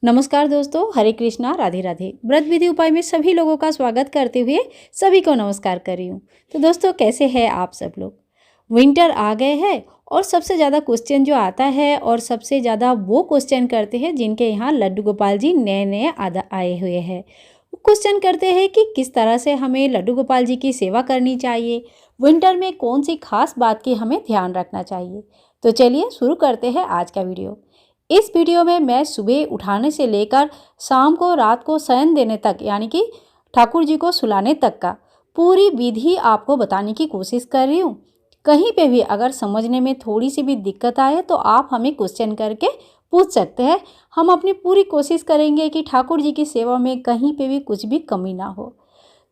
नमस्कार दोस्तों, हरे कृष्णा, राधे राधे। व्रत विधि उपाय में सभी लोगों का स्वागत करते हुए सभी को नमस्कार कर रही हूँ। तो दोस्तों, कैसे हैं आप सब लोग? विंटर आ गए हैं और सबसे ज़्यादा क्वेश्चन जो आता है और सबसे ज़्यादा वो क्वेश्चन करते हैं जिनके यहाँ लड्डू गोपाल जी नए नए आए हुए हैं। वो क्वेश्चन करते हैं कि किस तरह से हमें लड्डू गोपाल जी की सेवा करनी चाहिए, विंटर में कौन सी खास बात की हमें ध्यान रखना चाहिए। तो चलिए शुरू करते हैं आज का वीडियो। इस वीडियो में मैं सुबह उठाने से लेकर शाम को रात को शयन देने तक यानी कि ठाकुर जी को सुलाने तक का पूरी विधि आपको बताने की कोशिश कर रही हूँ। कहीं पे भी अगर समझने में थोड़ी सी भी दिक्कत आए तो आप हमें क्वेश्चन करके पूछ सकते हैं। हम अपनी पूरी कोशिश करेंगे कि ठाकुर जी की सेवा में कहीं पे भी कुछ भी कमी ना हो।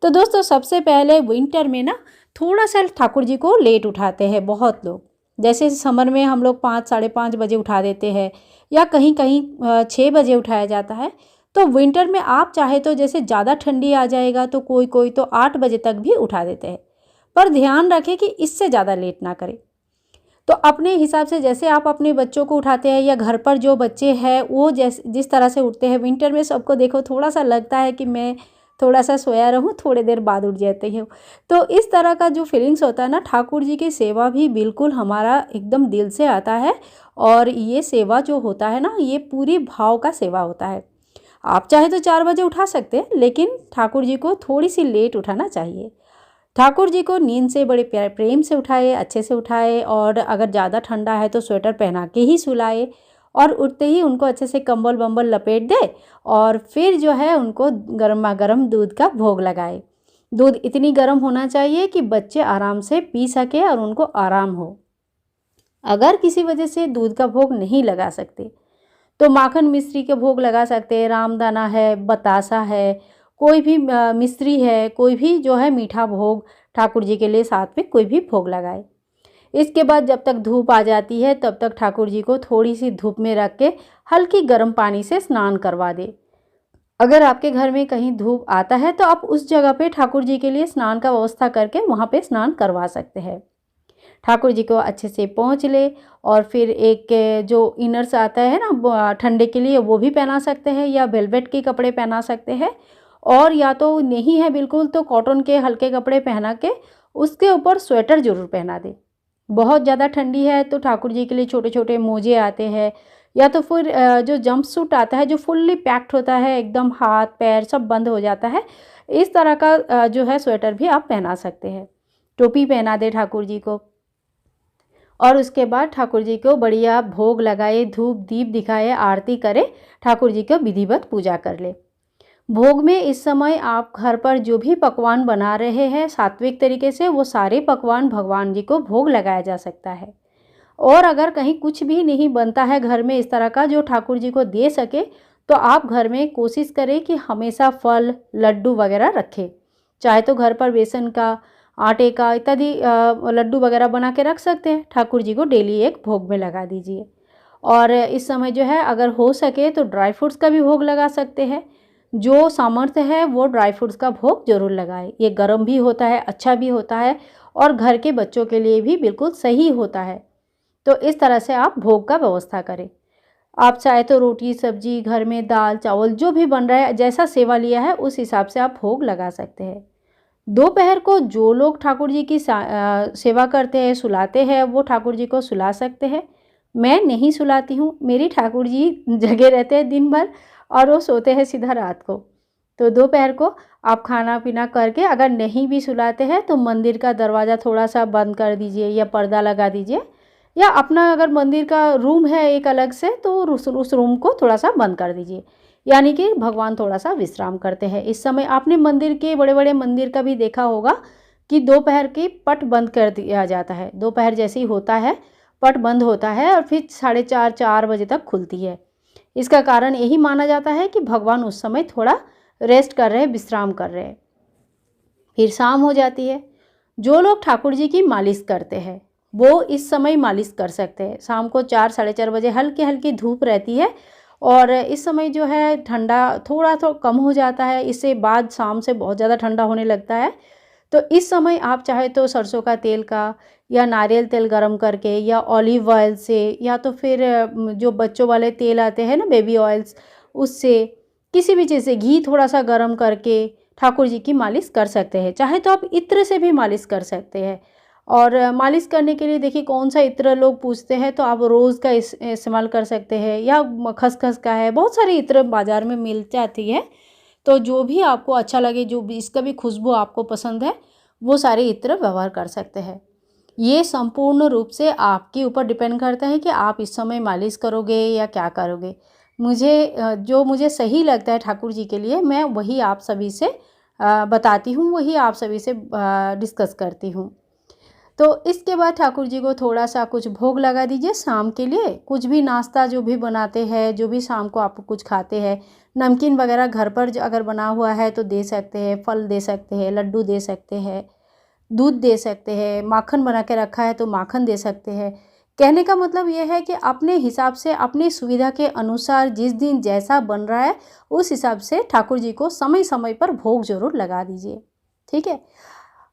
तो दोस्तों, सबसे पहले विंटर में ना थोड़ा सा ठाकुर जी को लेट उठाते हैं बहुत लोग। जैसे समर में हम लोग 5 साढ़े 5 बजे उठा देते हैं या कहीं कहीं 6 बजे उठाया जाता है। तो विंटर में आप चाहे तो जैसे ज़्यादा ठंडी आ जाएगा तो कोई कोई तो 8 बजे तक भी उठा देते हैं, पर ध्यान रखें कि इससे ज़्यादा लेट ना करें। तो अपने हिसाब से जैसे आप अपने बच्चों को उठाते हैं या घर पर जो बच्चे हैं वो जिस तरह से उठते हैं, विंटर में सबको देखो थोड़ा सा लगता है कि मैं थोड़ा सा सोया रहूं, थोड़ी देर बाद उठ जाते हैं। तो इस तरह का जो फीलिंग्स होता है ना, ठाकुर जी की सेवा भी बिल्कुल हमारा एकदम दिल से आता है। और ये सेवा जो होता है ना, ये पूरी भाव का सेवा होता है। आप चाहे तो 4 बजे उठा सकते हैं, लेकिन ठाकुर जी को थोड़ी सी लेट उठाना चाहिए। ठाकुर जी को नींद से बड़े प्यार प्रेम से उठाए, अच्छे से उठाए, और अगर ज़्यादा ठंडा है तो स्वेटर पहना के ही सुलाए और उठते ही उनको अच्छे से कंबल बम्बल लपेट दे और फिर जो है उनको गर्मा गर्म दूध का भोग लगाए। दूध इतनी गर्म होना चाहिए कि बच्चे आराम से पी सके और उनको आराम हो। अगर किसी वजह से दूध का भोग नहीं लगा सकते तो माखन मिश्री के भोग लगा सकते हैं। रामदाना है, बतासा है, कोई भी मिश्री है, कोई भी जो है मीठा भोग ठाकुर जी के लिए साथ में कोई भी भोग लगाए। इसके बाद जब तक धूप आ जाती है तब तक ठाकुर जी को थोड़ी सी धूप में रख के हल्की गर्म पानी से स्नान करवा दे। अगर आपके घर में कहीं धूप आता है तो आप उस जगह पे ठाकुर जी के लिए स्नान का व्यवस्था करके वहाँ पे स्नान करवा सकते हैं। ठाकुर जी को अच्छे से पोंछ ले और फिर एक जो इनर्स आता है ना ठंडे के लिए, वो भी पहना सकते हैं या वेलवेट के कपड़े पहना सकते हैं। और या तो नहीं है बिल्कुल तो कॉटन के हल्के कपड़े पहना के उसके ऊपर स्वेटर ज़रूर पहना दे। बहुत ज़्यादा ठंडी है तो ठाकुर जी के लिए छोटे छोटे मोजे आते हैं, या तो फिर जो जंप सूट आता है जो फुल्ली पैक्ड होता है, एकदम हाथ पैर सब बंद हो जाता है, इस तरह का जो है स्वेटर भी आप पहना सकते हैं। टोपी पहना दे ठाकुर जी को और उसके बाद ठाकुर जी को बढ़िया भोग लगाए, धूप दीप दिखाए, आरती करे, ठाकुर जी को विधिवत पूजा कर ले। भोग में इस समय आप घर पर जो भी पकवान बना रहे हैं सात्विक तरीके से, वो सारे पकवान भगवान जी को भोग लगाया जा सकता है। और अगर कहीं कुछ भी नहीं बनता है घर में इस तरह का जो ठाकुर जी को दे सके, तो आप घर में कोशिश करें कि हमेशा फल लड्डू वगैरह रखें। चाहे तो घर पर बेसन का, आटे का इत्यादि लड्डू वगैरह बना के रख सकते हैं। ठाकुर जी को डेली एक भोग में लगा दीजिए। और इस समय जो है अगर हो सके तो ड्राई फ्रूट्स का भी भोग लगा सकते हैं। जो सामर्थ्य है वो ड्राई फ्रूट्स का भोग जरूर लगाए। ये गर्म भी होता है, अच्छा भी होता है और घर के बच्चों के लिए भी बिल्कुल सही होता है। तो इस तरह से आप भोग का व्यवस्था करें। आप चाहे तो रोटी सब्जी, घर में दाल चावल जो भी बन रहा है, जैसा सेवा लिया है उस हिसाब से आप भोग लगा सकते हैं। दोपहर को जो लोग ठाकुर जी की सेवा करते हैं, सुलाते हैं, वो ठाकुर जी को सुला सकते हैं। मैं नहीं सुलाती हूँ, मेरी ठाकुर जी जगे रहते हैं दिन भर और वो सोते हैं सीधा रात को। तो दोपहर को आप खाना पीना करके अगर नहीं भी सुलाते हैं तो मंदिर का दरवाज़ा थोड़ा सा बंद कर दीजिए या पर्दा लगा दीजिए, या अपना अगर मंदिर का रूम है एक अलग से तो उस रूम को थोड़ा सा बंद कर दीजिए। यानी कि भगवान थोड़ा सा विश्राम करते हैं इस समय। आपने मंदिर के बड़े बड़े मंदिर का भी देखा होगा कि दोपहर की पट बंद कर दिया जाता है। दोपहर जैसे ही होता है पट बंद होता है और फिर 4:30 बजे तक खुलती है। इसका कारण यही माना जाता है कि भगवान उस समय थोड़ा रेस्ट कर रहे हैं, विश्राम कर रहे हैं। फिर शाम हो जाती है। जो लोग ठाकुर जी की मालिश करते हैं वो इस समय मालिश कर सकते हैं। शाम को 4 साढ़े 4 बजे हल्की हल्की धूप रहती है और इस समय जो है ठंडा थोड़ा तो कम हो जाता है। इससे बाद शाम से बहुत ज़्यादा ठंडा होने लगता है। तो इस समय आप चाहे तो सरसों का तेल का या नारियल तेल गरम करके या ऑलिव ऑयल से, या तो फिर जो बच्चों वाले तेल आते हैं ना बेबी ऑयल्स, उससे किसी भी चीज़ से घी थोड़ा सा गर्म करके ठाकुर जी की मालिश कर सकते हैं। चाहे तो आप इत्र से भी मालिश कर सकते हैं। और मालिश करने के लिए देखिए कौन सा इत्र लोग पूछते हैं, तो आप रोज़ का इस्तेमाल कर सकते हैं या खसखस का है, बहुत सारी इत्र बाज़ार में मिल जाती है। तो जो भी आपको अच्छा लगे, जो भी इसका भी खुशबू आपको पसंद है, वो सारे इत्र व्यवहार कर सकते हैं। ये संपूर्ण रूप से आपके ऊपर डिपेंड करता है कि आप इस समय मालिश करोगे या क्या करोगे। जो मुझे सही लगता है ठाकुर जी के लिए, मैं वही आप सभी से बताती हूँ, वही आप सभी से डिस्कस करती हूँ। तो इसके बाद ठाकुर जी को थोड़ा सा कुछ भोग लगा दीजिए शाम के लिए। कुछ भी नाश्ता जो भी बनाते हैं, जो भी शाम को आप कुछ खाते हैं, नमकीन वगैरह घर पर अगर बना हुआ है तो दे सकते हैं, फल दे सकते हैं, लड्डू दे सकते हैं, दूध दे सकते हैं, माखन बना के रखा है तो माखन दे सकते हैं। कहने का मतलब यह है कि अपने हिसाब से, अपनी सुविधा के अनुसार जिस दिन जैसा बन रहा है उस हिसाब से ठाकुर जी को समय समय पर भोग ज़रूर लगा दीजिए। ठीक है।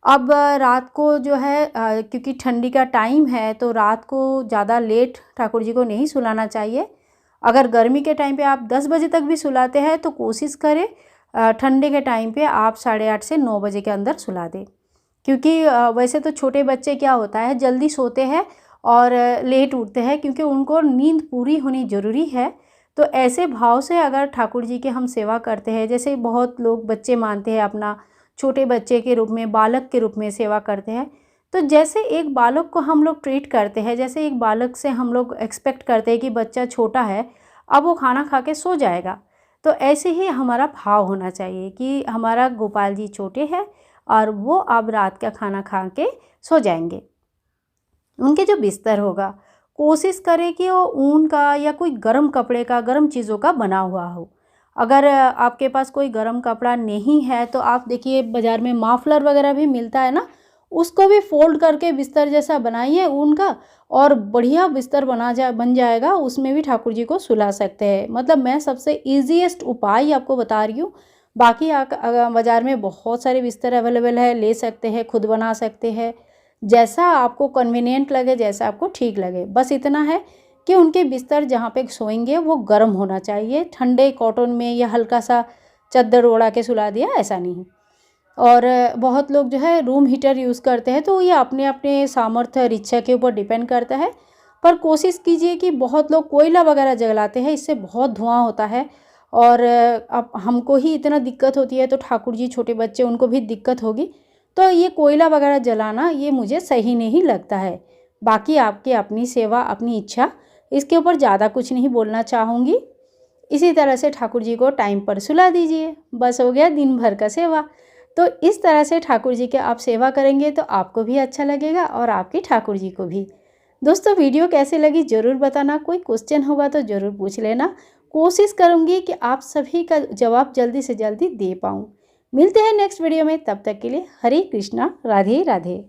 अब रात को जो है क्योंकि ठंडी का टाइम है तो रात को ज़्यादा लेट ठाकुर जी को नहीं सुलाना चाहिए। अगर गर्मी के टाइम पे आप 10 बजे तक भी सुलाते हैं तो कोशिश करें ठंडे के टाइम पे आप 8:30 से 9 बजे के अंदर सुला दें। क्योंकि वैसे तो छोटे बच्चे क्या होता है जल्दी सोते हैं और लेट उठते हैं, क्योंकि उनको नींद पूरी होनी ज़रूरी है। तो ऐसे भाव से अगर ठाकुर जी की हम सेवा करते हैं, जैसे बहुत लोग बच्चे मानते हैं अपना छोटे बच्चे के रूप में, बालक के रूप में सेवा करते हैं, तो जैसे एक बालक को हम लोग ट्रीट करते हैं, जैसे एक बालक से हम लोग एक्सपेक्ट करते हैं कि बच्चा छोटा है, अब वो खाना खा के सो जाएगा, तो ऐसे ही हमारा भाव होना चाहिए कि हमारा गोपाल जी छोटे हैं और वो अब रात का खाना खा के सो जाएंगे। उनके जो बिस्तर होगा कोशिश करें कि वो ऊन का या कोई गर्म कपड़े का, गर्म चीज़ों का बना हुआ हो। अगर आपके पास कोई गर्म कपड़ा नहीं है तो आप देखिए बाज़ार में माफलर वगैरह भी मिलता है ना, उसको भी फोल्ड करके बिस्तर जैसा बनाइए ऊन का, और बढ़िया बिस्तर बन जाएगा। उसमें भी ठाकुर जी को सुला सकते हैं। मतलब मैं सबसे ईजीएस्ट उपाय आपको बता रही हूँ। बाकी बाज़ार में बहुत सारे बिस्तर अवेलेबल है, ले सकते हैं, खुद बना सकते हैं, जैसा आपको कन्वीनियंट लगे, जैसा आपको ठीक लगे। बस इतना है कि उनके बिस्तर जहाँ पे सोएंगे वो गर्म होना चाहिए, ठंडे कॉटन में या हल्का सा चादर ओढ़ा के सुला दिया, ऐसा नहीं। और बहुत लोग जो है रूम हीटर यूज़ करते हैं, तो ये अपने अपने सामर्थ्य और इच्छा के ऊपर डिपेंड करता है। पर कोशिश कीजिए कि बहुत लोग कोयला वगैरह जलाते हैं, इससे बहुत धुआं होता है और अब हमको ही इतना दिक्कत होती है तो ठाकुर जी छोटे बच्चे, उनको भी दिक्कत होगी। तो ये कोयला वगैरह जलाना ये मुझे सही नहीं लगता है। बाकी आपकी अपनी सेवा, अपनी इच्छा, इसके ऊपर ज़्यादा कुछ नहीं बोलना चाहूँगी। इसी तरह से ठाकुर जी को टाइम पर सुला दीजिए, बस हो गया दिन भर का सेवा। तो इस तरह से ठाकुर जी के आप सेवा करेंगे तो आपको भी अच्छा लगेगा और आपकी ठाकुर जी को भी। दोस्तों वीडियो कैसे लगी ज़रूर बताना, कोई क्वेश्चन होगा तो ज़रूर पूछ लेना। कोशिश करूँगी कि आप सभी का जवाब जल्दी से जल्दी दे पाऊँ। मिलते हैं नेक्स्ट वीडियो में, तब तक के लिए हरे कृष्णा, राधे राधे।